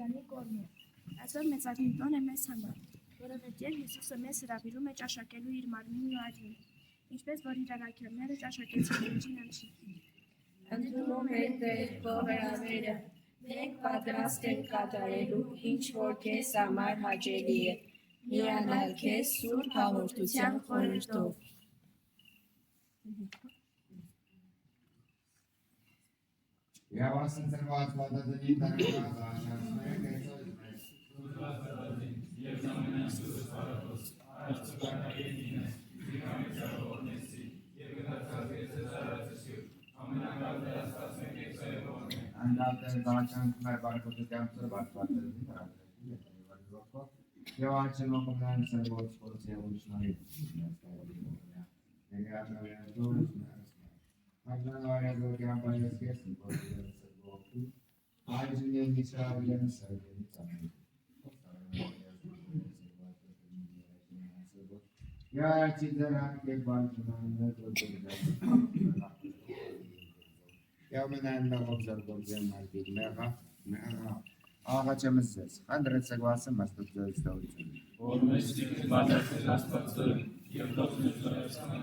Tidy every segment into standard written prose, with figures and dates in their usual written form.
Աստվածաշնչյանի կողմն է։ Այսօր մեծագույն տոն է մեզ համար, որովհետև Հիսուսը մեզ հրավիրում է ճաշակելու իր մարմինն ու աջին, ինչպես որ իր առաքյալները ճաշակեցին Տիրոջին ընթրիքին։ Ընդունում ենք Տեր քո հրավերը, մենք պատրաստ ենք կատարելու, ինչ որ քեզ համար հաճելի է, միանալ քեզ սուրբ հաղորդության խորհրդով։ Եվ ասնցրված պատատնի տարեկան զաշացնենք այսօր մեզ։ Եվ ամենասուրս պարակոս, արցուկարկագետին ես, դիգամեցավորնեսի, և գտացած եզես արացսյուր, ամենակալդրաստած մենք էքսայվորն է։ Անդատեր զաշանք մեր բարկոտության ծրված պատատնի տարակրետի եվարիվոքով, և արջելով նրան ծրված խորս և ուրշնարի Ալլահ գամբայես կեսի բորդերս բոքի, այժմ իսրայելյան սարդենից ամեն։ Յարաչի դրանք և բանջունաններ բորդերս։ Եվմենայն մեղով զարգորդյան մարգիր մեղա, աղաչ եմ զես, հանդրեց սգվասը մաստուկ ձորից դավություն։ Որ մեզ տիկը բատացել աստվածորը, և լոխնր զորացան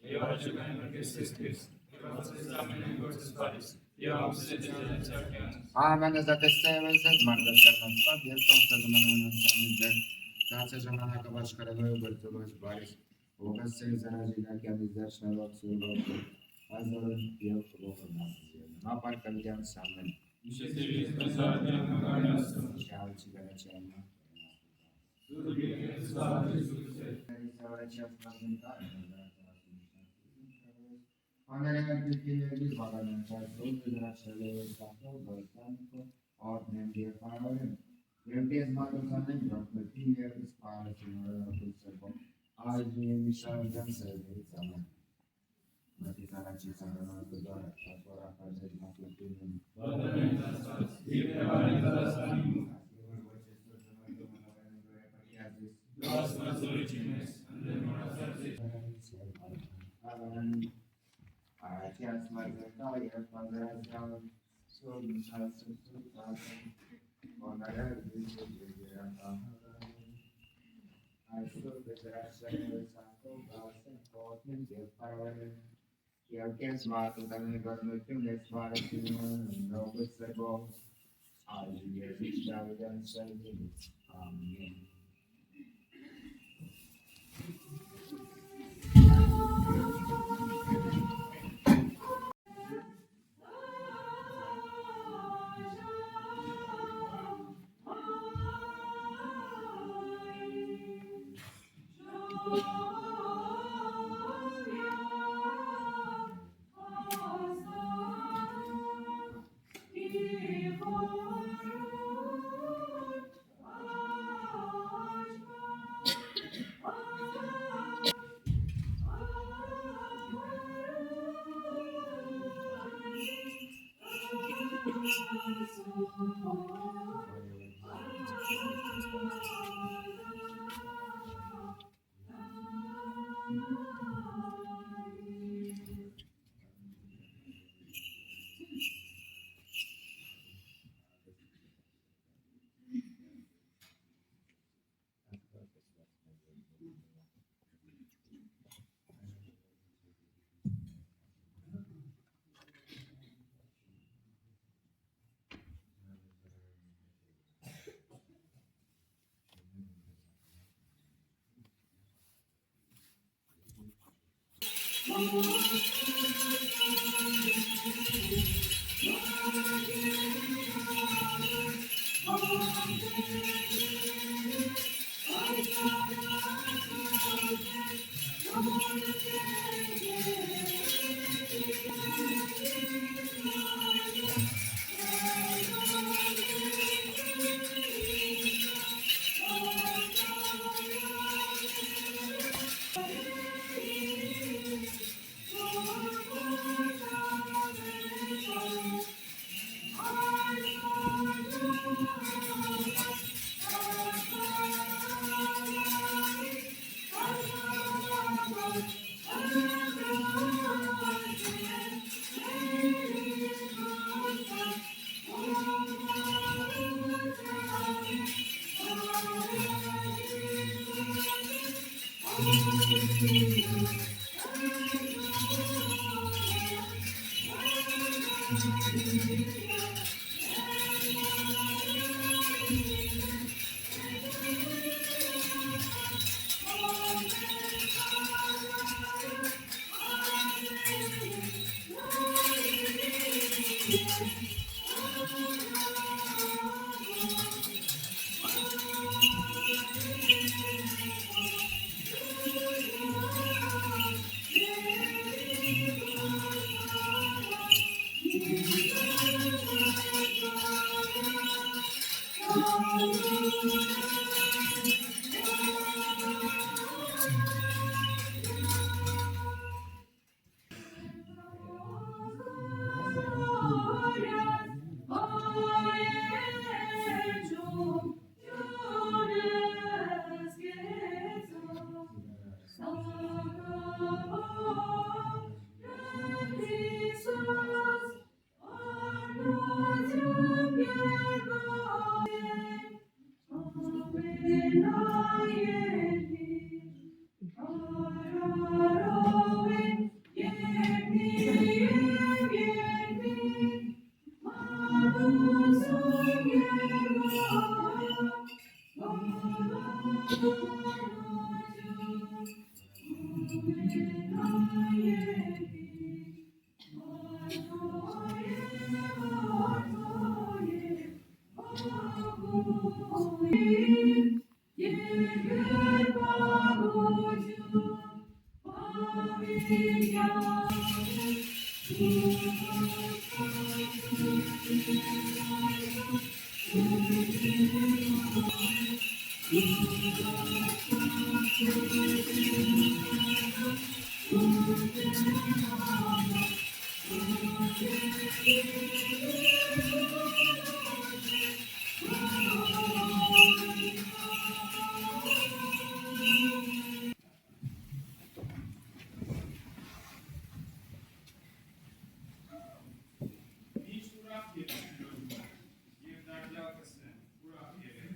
Եվ արջգային մրգեսես կես, և ացես ամենեն գործս բարիս, և ամսեց ձերացյակյան։ Ամենը զատեսցեվես էդ մարդասարնացված, և կողտազմանան անցամի ձեր, դացե ժամանակը վաշխարելով ու գործողես բարիս, ուղես սեի զարաժինակյանի ձեր շնելով սուրվով, ազորն և խվողը նասիզեն, ապարկալյան սամեն։ Իշեցև ես կզարդյան մգարնաստում։ Շահալչի վերաչի ամա։ Սուրբ եկեց զարդի զույցեր։ Աներեգրիքիների բաղանանցածով դրաշելով կախով բարձանքով արդնեմ և պարավորեմ և ես մատուցանեմ ժողպետին և սպարեցինորը սրբով այժմ և իշարդյան սրբերից ամեն մտից առաջի սանրանալը դարը շասվարախարներ մատուցինում Բադարեն աստված, և եվարեն դարաստանիմու Դու աստվածորիչին ես, ընդեր մորացածից Առաջյաց մարգետա և պանդրազյալ սոր մշալսրսուր ծածեն, ոներել վիզոր և երակահարան, այսօր բեզրաշյաները ծանքով գասեն խողոտին և պարվարեն, և կես մատուտանի գորնություն ես մարեցինում նողուց սրբով, այժմ և իշտավիդան սրբինից, ամեն։ Միշտ ուրախ եղեք եւ դարձյալս ուրախ եղեք։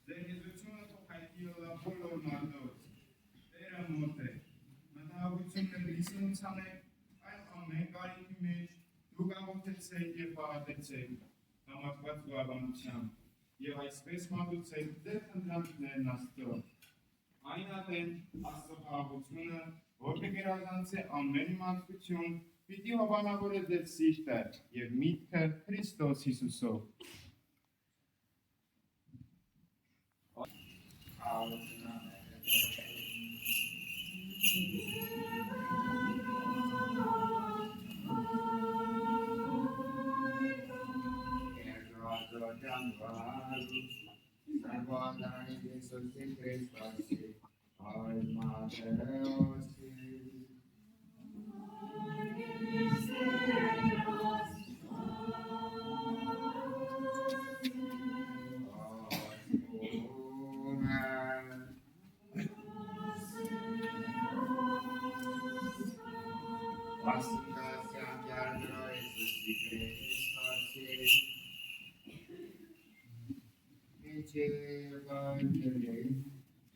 Ձեր հեզությունը թող հայտնի ոլա բոլոր մարդոց։ Տերը մոտ է։ Մտահոգությունն լսունց անեք այլ ամեն կարիքի մեջ դուք ամոթեցեք եւ պահատեցեք համակված զուգաբանությամբ եւ այսպես մատուցեք ձեր խնդրանքներն Աստծո։ Այն ատեն Աստծո խաղաղությունը, որ կգերազանցե ամեն իմաստություն, պիտի հովանավորե ձեր սիրտը եւ միտքը Քրիստոս Հիսուսով։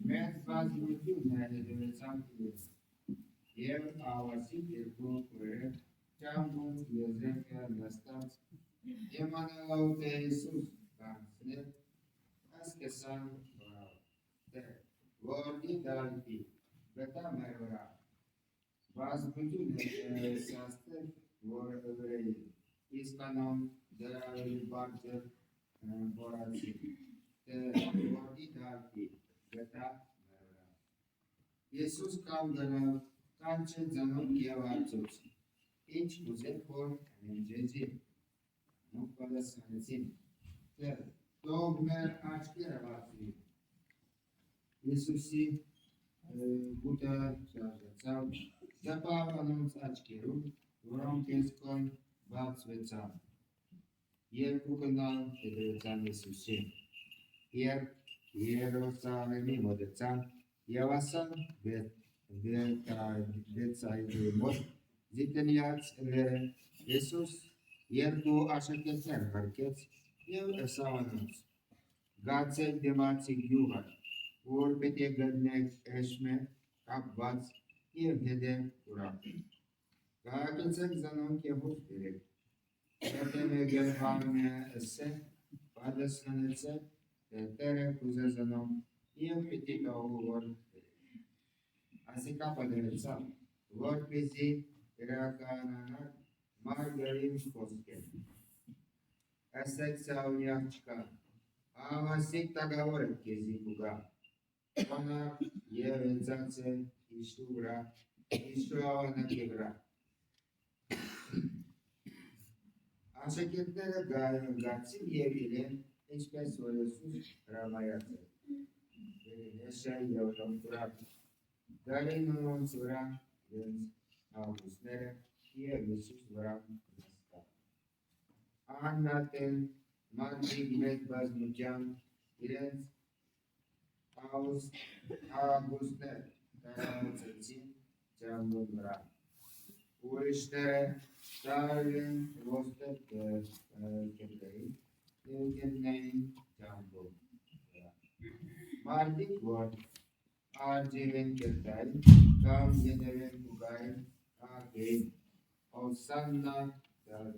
Մեծ բազմություն ներդրեցան եւ ավասի երկու քուրը ճամբուն եզրակը նստած եմանալաուտ է Հիսուս կանցնել ասկեսան որդի դալտի բետա մեր վրա բազմություն է սաստել որ վրեի իսկանոն դրավելի բարձր որացի որդի դալտի բետա մեր վրա Եսուս կամ դրավ կանչե ձանոն և արծոց ինչ ուզեք որ անենջեզի նուք պատասխանեցին թող մեր աչքերը բացվի Եսուսի գուտը շարժեցավ դեպավանոց աչքերում որոնք եսկոն բացվեցան երկու կնալ հետևեցան Եսուսին երբ Երուսաղեմի մոտեցան և ասան Բեթսայդայի մոտ զիտնյաց լերը Եսուս երկու աշակերտներ հարկեց և ըսավ անոնց գացեք դեմացի գյուղը որ պետք է գտնեք էշմե կապված և հետև ուրախ կհակեցեք զանոնք և հոս բերեք Եթե գերվանը էսե, պատասխանեցե, տերը կուզեզնում և պիտի տողու որ ասիկա պատերեցավ, որպեսզի իրականանար մարգարին խոսքեր։ Ասեք սաունյակ չկա, ամասիկ տագավոր է կեզի կուգա, Ona jeżdżący i szura, i szura na kiebra. A szekietlere gacim yebilen, hiçbir sorunsuz ramayatı. Neşe yavrum kurak. Dalin onun sura, więc avusnere, yevisus varam nasta. Annaten, manti bilet bazmucan, irens, Augusne, Tarantsin, Jambura. Uriştere, Darwin, Rostet, Ketleri, Newton'in Jambu. Mardik var, Arjivin Ketler, Kam Yenerin Bugay, Agin, Osanna,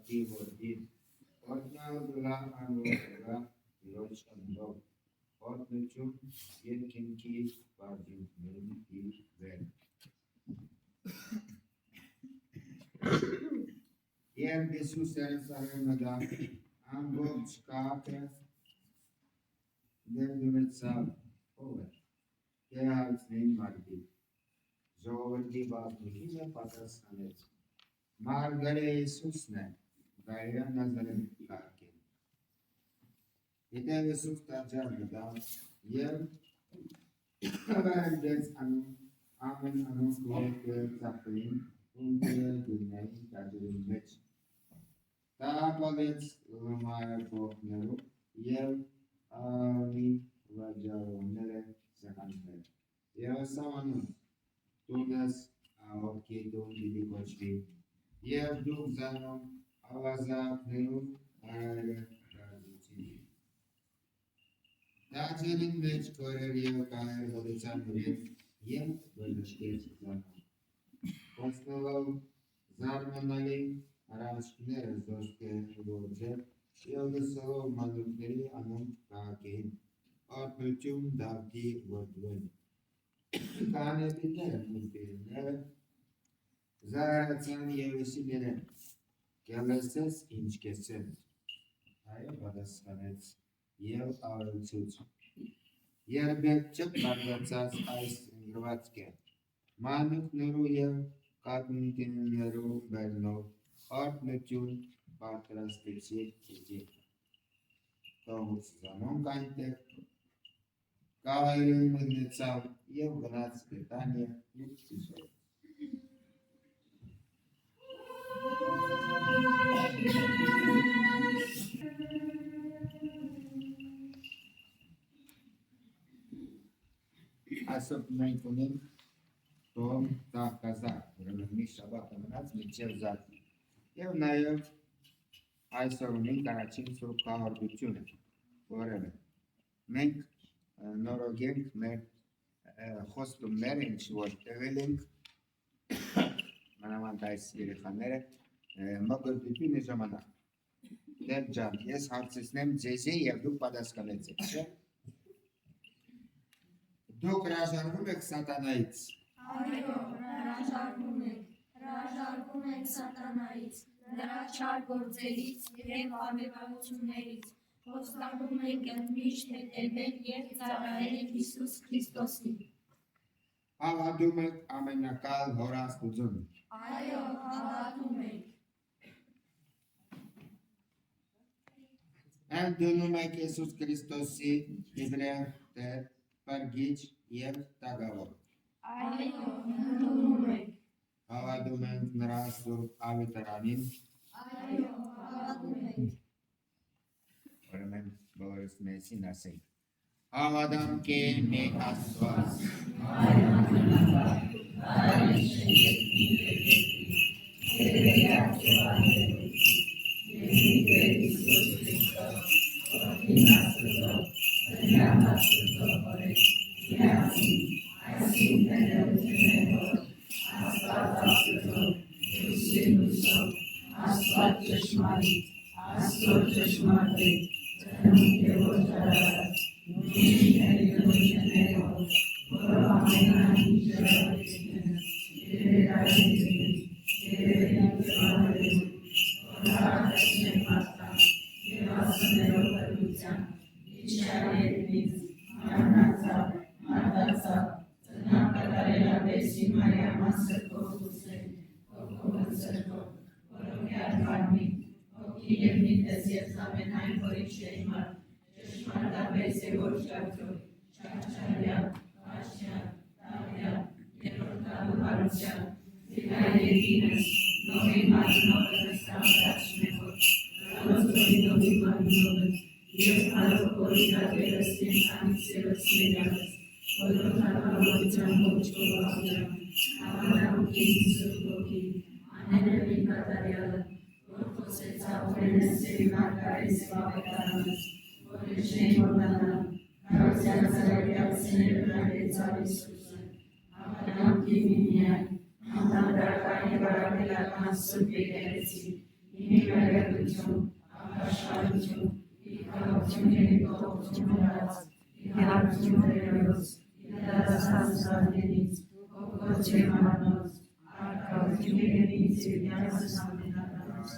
Tivodid, Otnaldula, Anudula, Yosh Andov. Ortnıçum yetkinki vazifelerini bir ver. Yer Jesus'e sarılmadan ambok çıkartır. Devlet sağ olur. Gehalsneyin mardi. Zoğurdi bazı ve patashanet. Margare Jesus ne? Gayra nazarın karki. Ite Yusuf tajarda yer haberdes amen anons ve saprin unte güney tajirin meç. Ta palets lumaya pohneru yer ani vajaronere sehanter. Yer samanus tunas avokidum didikoçli yer dugzanum avazapneru aile razuçini. Tajirin meç koreriya kaer hodicam yer bölüşke çıklanım. Osnolov zarmanali araşkine zoske roje yıldızolov manukleri anım kakin arpöçüm davdi vodven. Kane biter mülklerine zaratsan yevesilere gelesiz inçkesiz. Hayır badaskanets yer ağırçız. Yer bekçik bargatsaz ays ingrvatke. Manuk neru yer kadınkin neru belno arpöçüm patrastepsi çiçek. Tohus zaman kante Kavayrın mıgnetsav yer gnas Britanya yüksüzü. Asıl menkunin Tom Tahkaza, Rıvımı Şabat Amanaz Mitçev Zat. Եվ նաև այսօր ունենք առաջին սուրբ կահարդությունը, որը մենք նորոգենք մեր խոստումները, ինչ որ տվել ենք մանավանդ այս երեխաները մկրտությունը ժամանակ։ Դեր ջան, ես հարցնեմ ձեզի եւ դուք պատասխանեցեք, չէ՞։ Դուք հրաժարվում եք սատանայից։ Այո, հրաժարվում ենք սատանայից, նրա չար գործերից և ավետարություններից, խոստանում ենք ընդմիշտ հետևել և ծառայել Հիսուս Քրիստոսին։ Հավատում եք ամենակալ Հոր Աստծուն։ Այո, հավատում ենք։ Ընդունում եք Հիսուս Քրիստոսի Իբրև Տեր, Պարգիչ եւ Տագավոր։ Այո, ընդունում ենք։ Հավատում ենք նրա սուրբ ավետարանին։ Այո, հավատում ենք։ Ուրեմն բոլորս մեզին ասենք։ Հավատամ կե մեկ Աստված։ Աստված ճշմարիտ Աստծո ճշմարիտ, ծնունդ և օժարած, նույնիսկ ներկայություններով, որ ամենայն ժողովրդինը, երերայինին, երերին ծրարերին, որ հարատեսն է մարդան, և ասներով հրության, իջարերինից, մարդացավ, ծնան կատարելապես Մարիաման սրկով ուսել, ոգով սրկով, որով յարվարմի, հոգի և միտես և զամենայն որի շեյմար, ճշմարտապես և ոչ կարգով, չարչարյալ, կաշյալ, տավյալ, երորդալու հարության, զիլայերինս, նովի մարմնովը նստամրաչնևոր, ռալոցորի նովի մարմնովը, և հարով կորիդագերս կենցանից սևս մերյալս, բոլոր հարվարության հոչկով աղջան, հավարամուքին սուրգոքի, աներևի կատարյալը, որ խոսեցավ վենես սերի մարգարես վավետարանս, որ եշնեի որնանան, կարոցյան ծրագյալ սներ վրագեցավ Իսուսը, հավատամքի միմիայն, համանդրական և արագելական սուրբ եկեղեցի, իմի մերգություն, ապաշխարություն, իքաղություն և կողություն հրած, իհարություն վերելոց, իդարաստան սարդենից, ոգոց և մարնոց, արկաղություն և ինձիվյանս ամենականոց,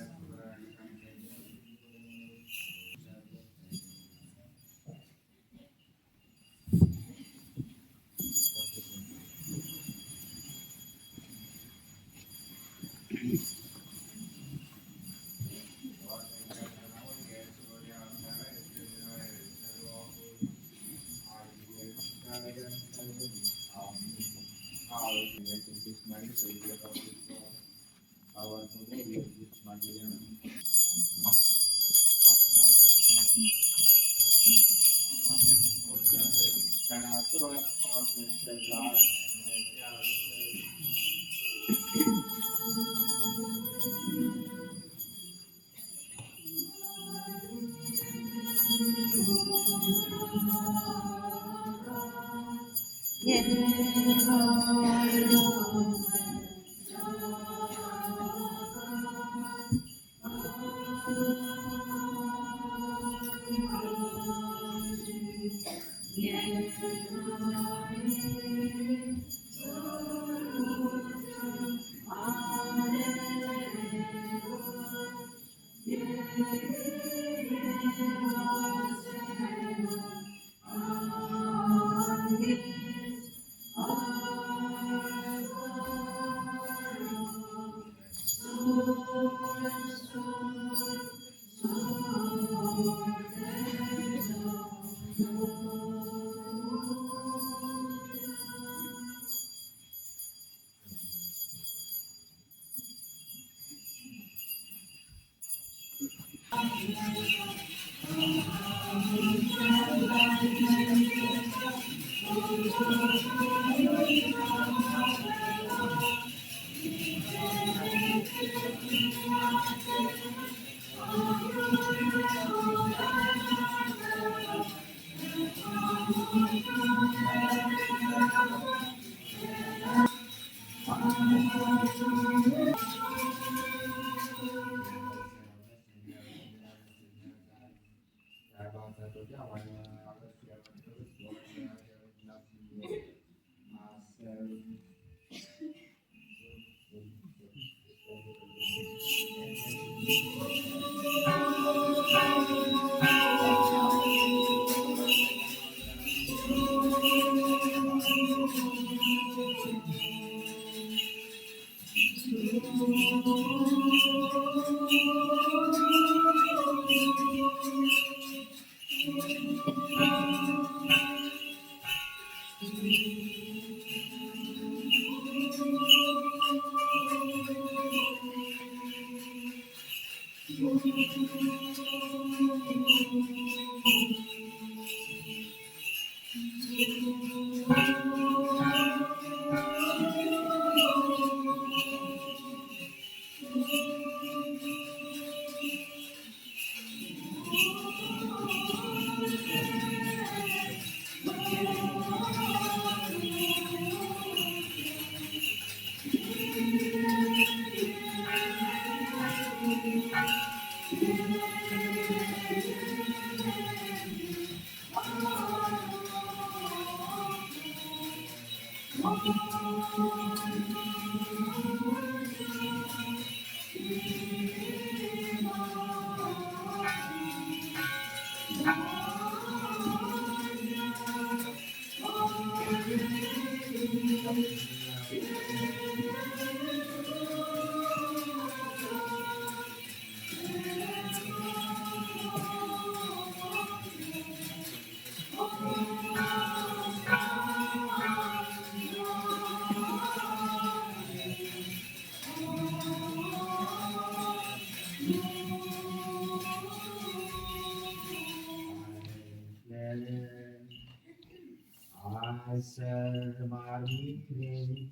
արմինի,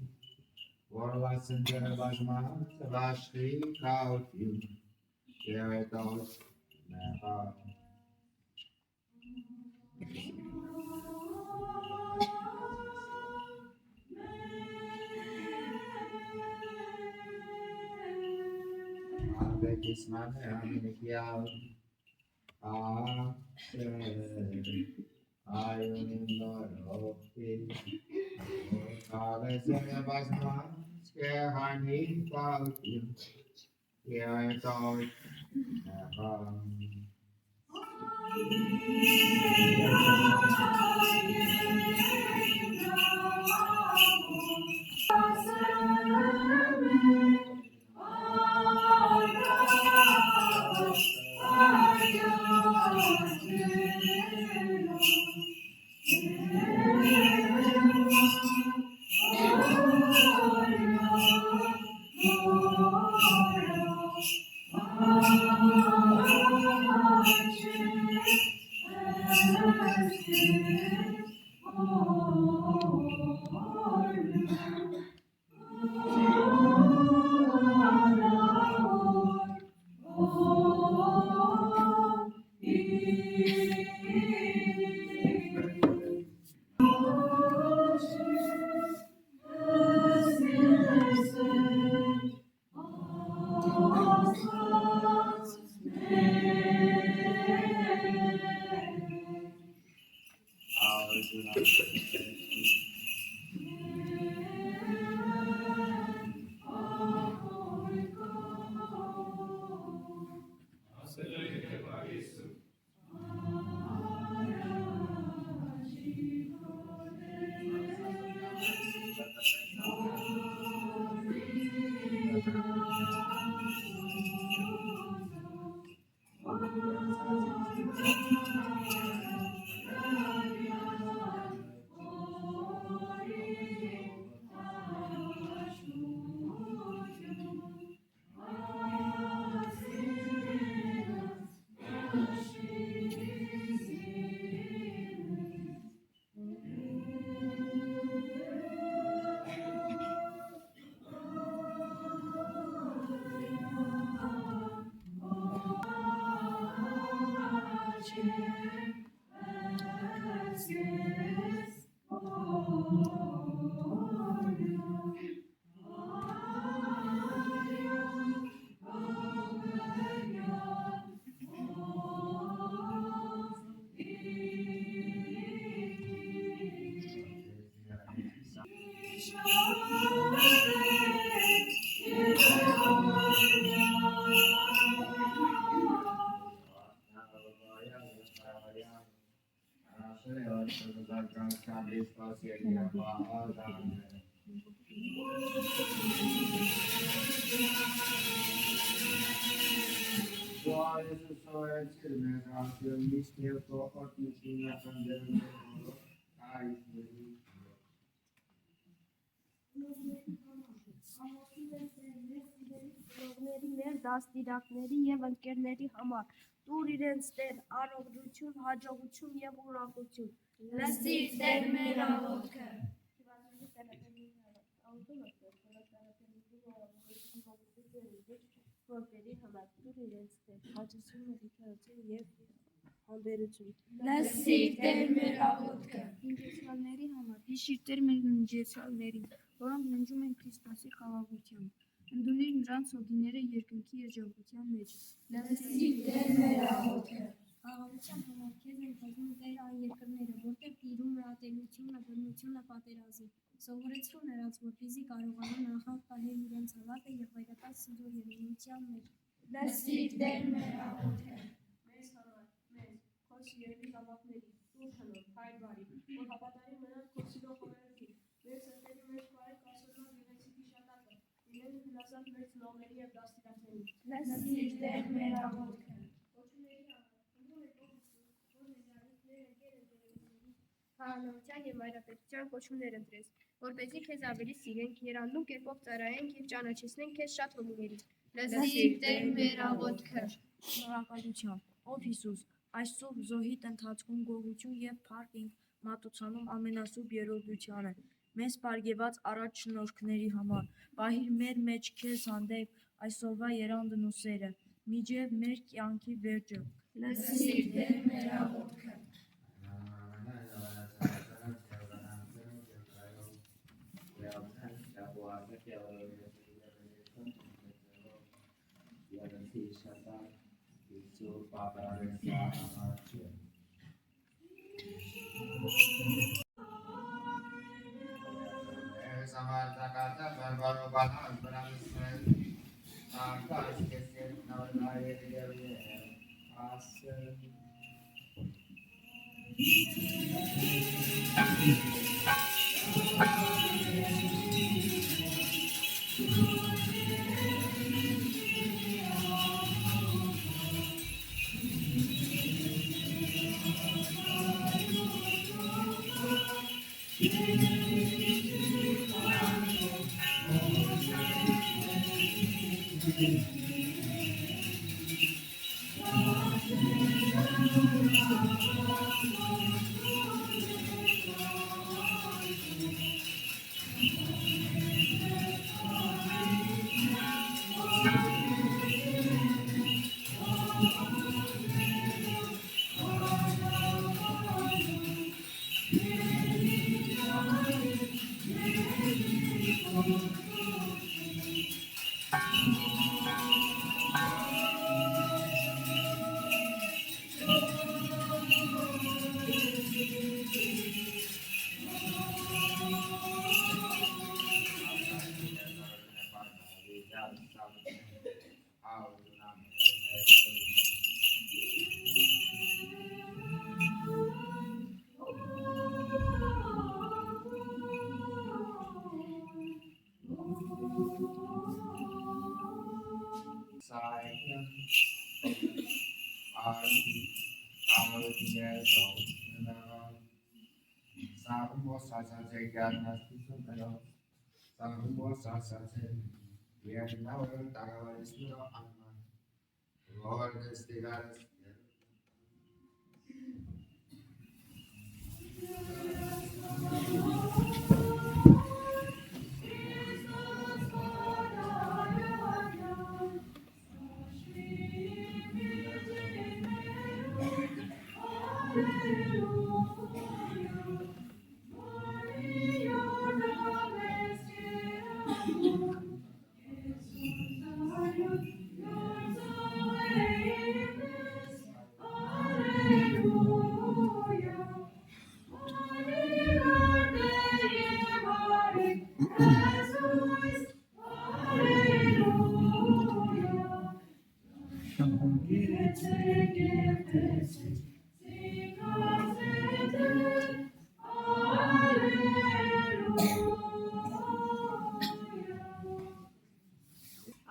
որվասն դրվաժման վաշխի կաուտյուն, և հետոս նեղա։ Ալբեկիսման է ամենիկյալ, այունին նորոպի, կավեզեն վազման սկեղանի կաուտյուն, և հետոս նեղա։ Մեր դաստիարակների և ընկերների համար տուր իրենց Տեր առողջություն, հաջողություն և ուրախություն։ Լսիր Տեր մեր աղոթքը։ Որպերի համար տուր իրենց Տեր հաջողություն, հաջողություն և համբերություն։ Լսիր Տեր մեր աղոթքը։ Ննջեցյալների համար հիշիր Տեր մեր ննջեցյալներին, որոնք ննջում են Քրիստոսի խաղաղությամբ։ Ընդունիր նրանց հոգիները երկնքի երջանկության մեջ։ Լսիր Տեր մեր աղոթքը։ Խաղաղության համար քեզ են խնդրում Տեր այն երկրները, որտեղ տիրում ատելությունը, բռնությունը, պատերազմը։ Սովորեցրու նրանց, որպեսզի կարողանան անխախտ պահել իրենց հավատը և հայրական սիրո և միության մեջ։ Լսիր Տեր մեր աղոթքը։ Մեզ համար, մեզ, քո սիրելի զավակների, տուր հնոց, հայր բարի, որ հավատարիմ մնան քո սիրո խորհրդին, մեր սրտերի մեջ բարեք ասորնալ գեղեցիկ հիշատակը, լինեն հնազանդ մեր ծնողների և դաստիարակների։ Լսիր Տեր մեր աղոթքը։ Կոչումների համար, ընդուն եք ով Հիսուս, որ ներկայացներ ընկերների քահանայության և մայրապետության կոչումներ ընտրես, որպեսզի քեզ ավելի սիրենք, երանուն կերպով ծառայենք և ճանաչեցնենք քեզ շատ հոգիների։ Լսիր Տեր մեր աղոթքը։ Շնորհակալություն, ով Հիսուս, այս սուրբ զոհիտ ընթացքում գողություն և փառք ենք մատուցանում ամենասուրբ երրորդությանը։ մեզ պարգևած առաջ շնորհքների համար, պահիր մեր մեջ քեզ հանդեպ այսօրվա երանդն ու սերը, միջև մեր կյանքի վերջը, Լսիր Տեր մեր աղոթքը,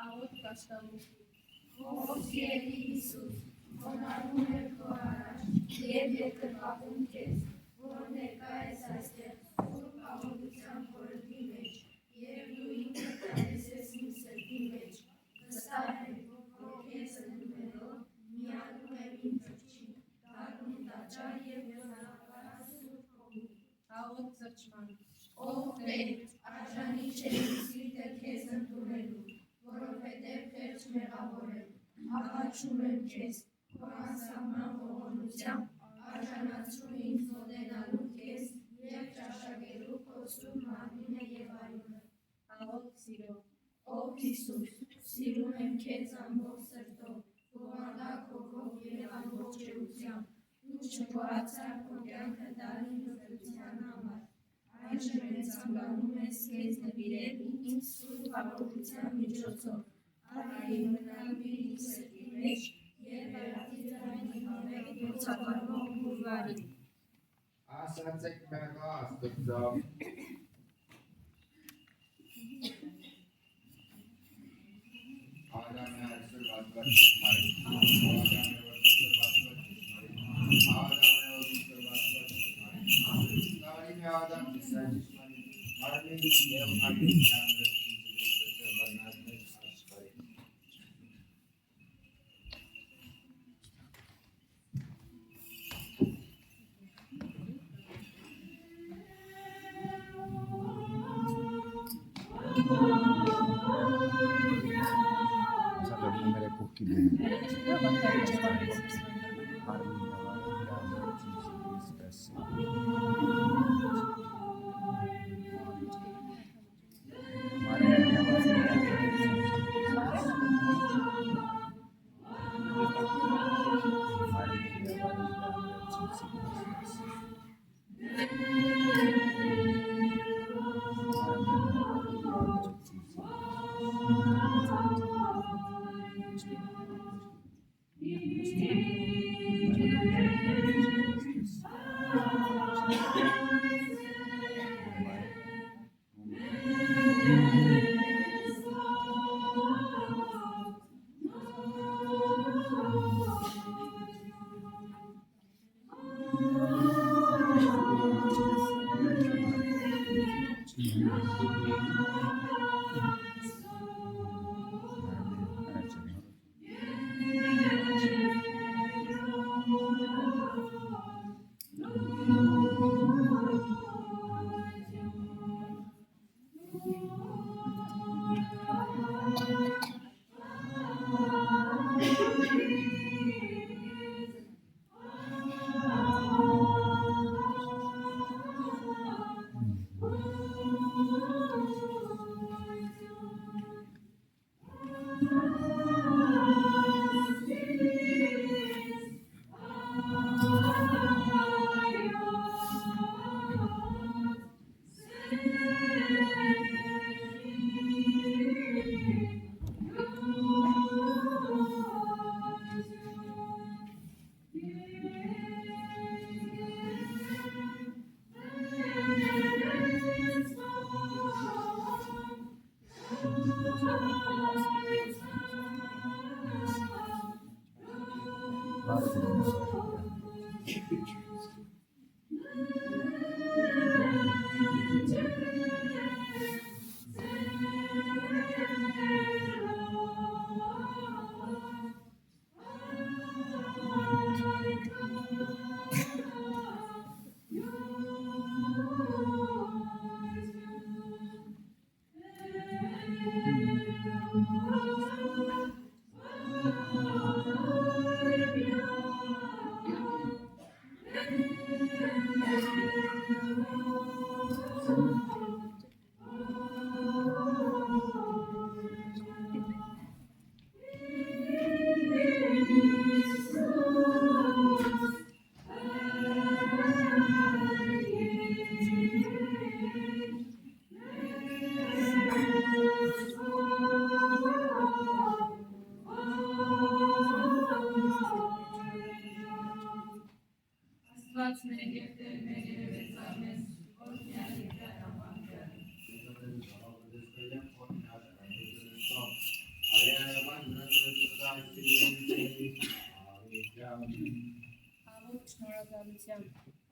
Աղոթք կաշտամուշ ով սիրելի Հիսուս, խոնարհվում է քո առաջ և երկրպագում քեզ, որ ներկա ես այստեղ սուրբ աղոթության խորհրդի մեջ, և դու ինքդ տալիս ես իմ սրտի մեջ, վստահ եմ, որ քեզ ընդունելով միանում եմ իմ թրջին, դառնում տաճար և բնակարան սուրբ հողի։ աղոթք զրճման Ով Տեր, արժանի չէ իմ սիրտը քեզ ընդունելու, որովհետև խեղճ մեղավոր եմ, աղաչում եմ քեզ, քո անսահման ողորմությամբ, արժանացրու ինձ մոտենալու քեզ և ճաշակելու քո սուրբ մարմինը և արյունը։ աղոթք սիրո Ով Հիսուս, սիրում եմ քեզ ամբողջ սրտով, ողորմակ հոգով և ամբողջ էությամբ, դու չգոհացար քո կյանքը տալ ինձ դրության համար։ Այժմ էլ ցանկանում ես քեզ նվիրել ինձ սուրբ աղոթության միջոցով, արի մնալվիր իմ սրտի մեջ և վերածիր այն հավեք ողջաբարվող բուրվարի։ Ասացեք մեկ Աստծո Ադամը այսօր վատված չմարի Ադամը այսօր վատված չմարի Ադամը այսօր վատված չմարի Տարի մի Ադամ դիսան չմարի Մարմին և հագին կյանրը չիզրի բանարներ աշխարի Ով Asa dormi mere cocchi bene. Armina va spesso.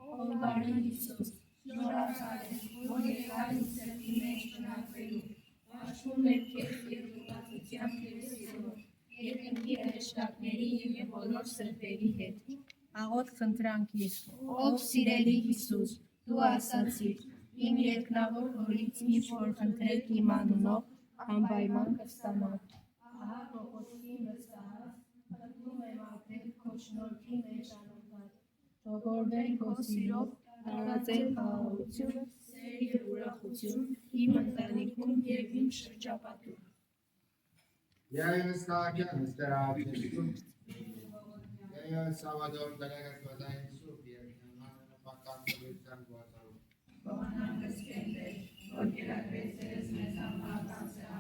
Ով բարի Հիսուս, շնորհակալ եմ, որ եկար իմ սրտի մեջ բնակվելու, աշխում եմ քեզ և ուղղվածությամբ քեզ սիրում, երկնքի հրեշտակների և բոլոր սրբերի հետ։ Աղոթք խնդրանքիր, ով սիրելի Հիսուս, դու ասացիր, իմ երկնավոր հորից ինչ որ խնդրեք իմ անունով, անպայման կստանաք։ Ահա քո խոսքին վստահած, խնդրում եմ ապրել քո շնորհքի մեջ անընդհատ, ողորմել քո սիրով, տարածել խաղաղություն, սեր և ուրախություն իմ ընտանիքում և իմ շրջապատում։ Եայնս քաղաքյանս տրավեցում, եայնս Սավադոր դրագած վազային սուպ և նմանը պակասվության գվածարում։ Բողանանքս կենտեր, որ կերակվեցերս մեզ ամհականց է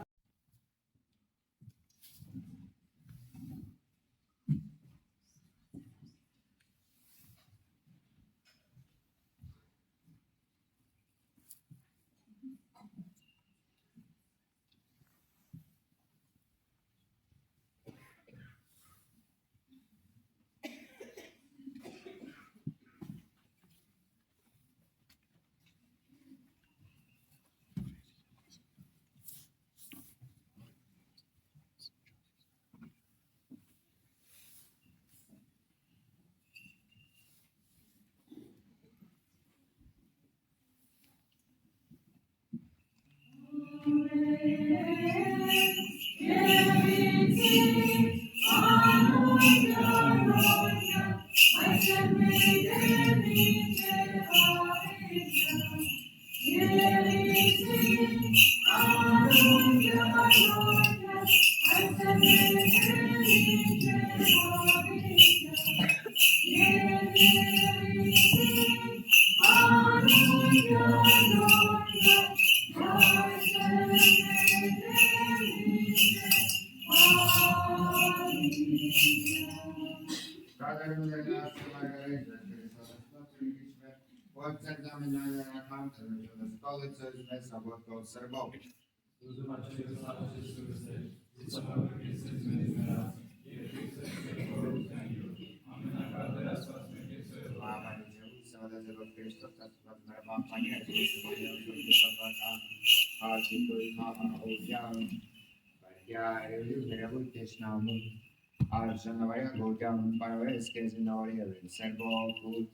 Arjanavaya Gautam Parves Kezinavaya Servo Good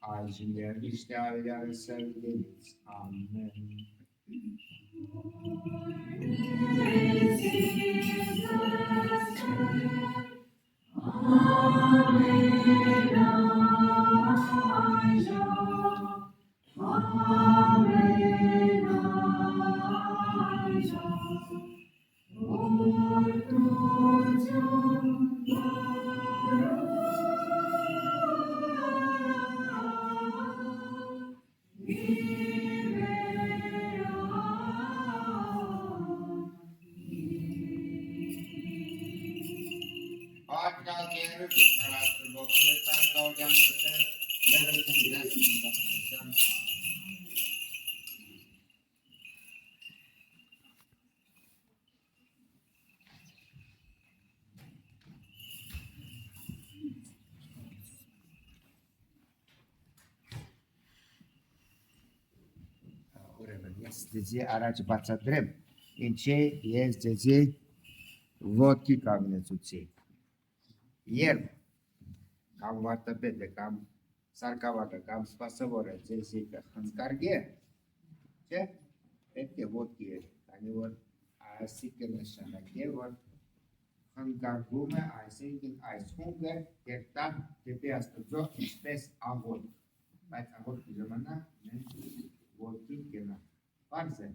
Arjinder Vishtavya Service. Amen. Ես ձեզի առաջ բացատրեմ, ինչի ես ձեզի ոտքի կանգնեցուցի։ Երբ կամ վարտապետը, կամ սարկավատը, կամ սպասավորը ձեզի կխնկարգի է, չէ, պետք է ոտքի է, քանի որ այսինքն նշանակի, որ խնկարգում է, այսինքն այս խունգը երտան դեպի Աստծո ինչպես աղոտ, բայց աղոտքի ժամանակ մենք ոտքի կենա։ Պարզ է,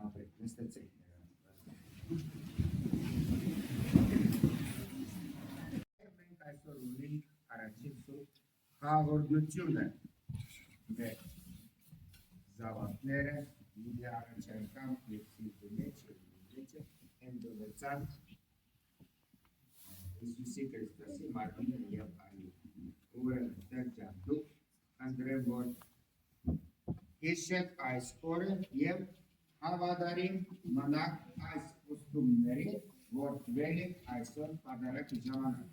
ապրեք, նստեցեք մենք այսօր ունենք առաջին սուրբ հաղորդությունը մեր զավակները իր առաջարկամ և սիրտի մեջը ընդդոլեցան Հիսուսի Քրիստոսի մարդին և արի ուրը դերջան դուք անդրեմ, որ հիշեք այս օրը և հավատարիմ մնաք այս ուստումների, որ տվել եք այսօր պատարակի ժամանակ։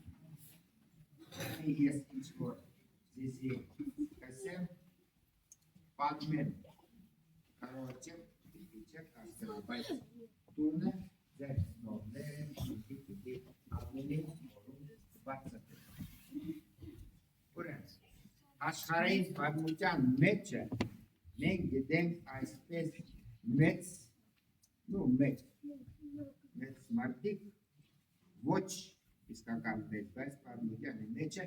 Ես ինչ-որ ձեզի կսեմ, պատմեմ, կարող չեմ իչեք ասել, բայց տունը ձեր նորները պիտի ավելի օրում բացատրեմ։ Ուրեմն, աշխարհային պատմության մեջը մենք գիտենք այսպես մեծ մարդիկ ոչ իսկական մեծ, բայց պատմության մեջը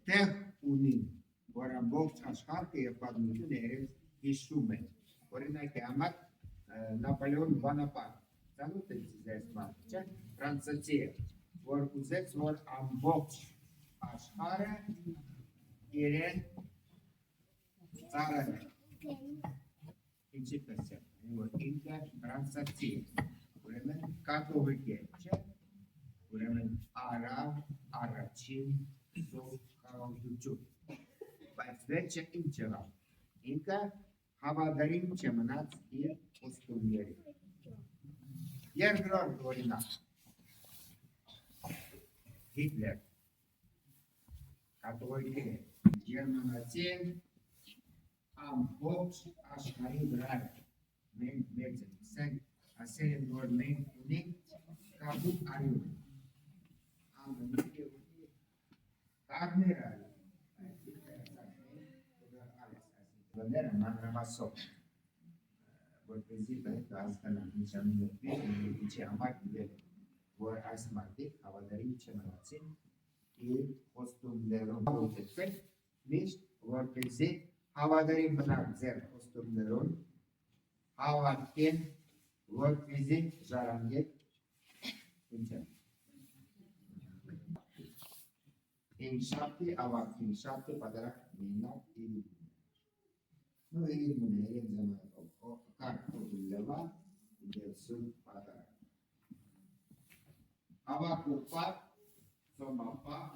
տեղ ունին, որ ամբողջ աշխարհը և պատմությունը երևս հիշում են։ Օրինակ համար Նապոլեոն Բոնապարտ, ծանոթ եք ձեզ մարդ, չէ՞, ֆրանսիացի է, որ ուզեց, որ ամբողջ աշխարհը իրեն ծառայեն։ Ինչի պես է, որ ինքը ֆրանսիացի է, ուրեմն կաթողիկ է, չէ՞, ուրեմն առաջին սուրբ խաղաղություն, բայց վերջը ինչ եղավ, ինքը հավատարիմ չմնաց իր ուստումներին։ Երկրորդ օրինակ, Հիտլեր, կաթողիկ է, գերմանացի է, ամբողջ աշխարհի վրա մենք մեծ ենք, ասել են, որ մենք ունենք կապուտ արյուն, ամենիկ է ունի կարներ արյուն, մանրամասով, որպեսզի պետք հասկանան ինչ ամենոպիր, ինչի համար դիվել, որ այս մարդիկ հավատարիմ չմնացին իր խոստումներում ուտեցել, միշտ որպեսզի հավատարիմ մնաք ձեր խոստումներում, հավատքեն, որպեսզի ժառանգեք ինչը։ Ինշապտի ավարք, ինշապտի պատարակ մինակ իրիմուն։ Ну, իրիմուն է, իրեմ զամանակով, կարկ ոտուլլևա, և սուրբ պատարակ։ Ավակ ուպակ, ծոմապակ,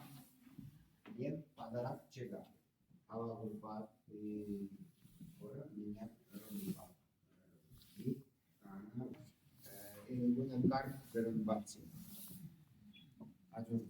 եւ պատարակ չկա հավաքված որը մինը ռոմբա ի կանա ունեն կար գրնված աջո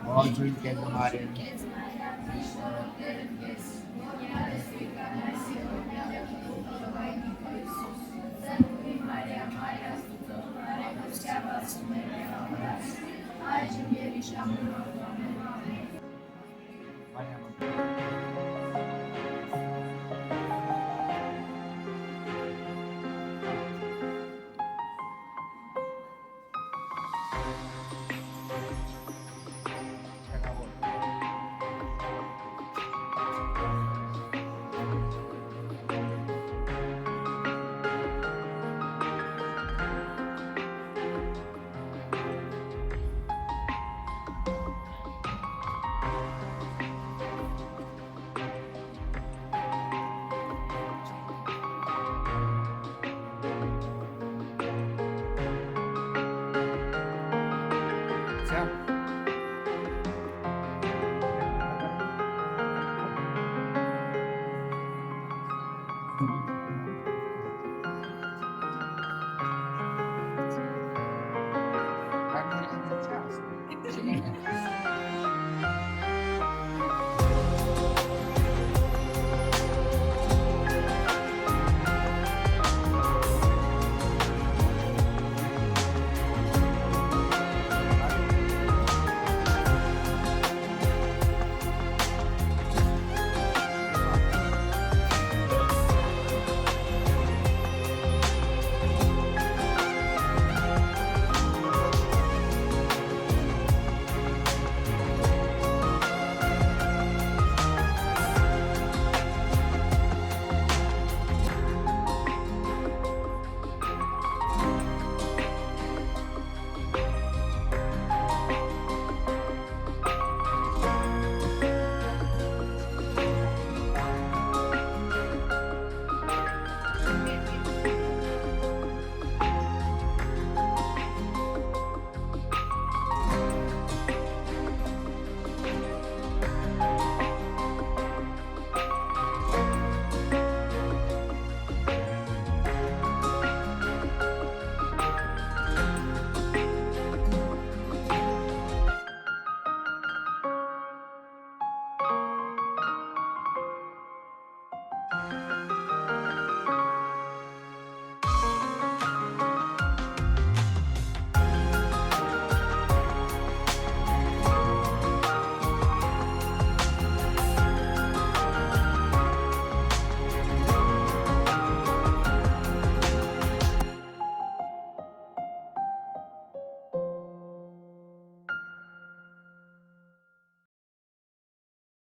Ողջույն քեզ Մարիամ Այժմ եւ իշամը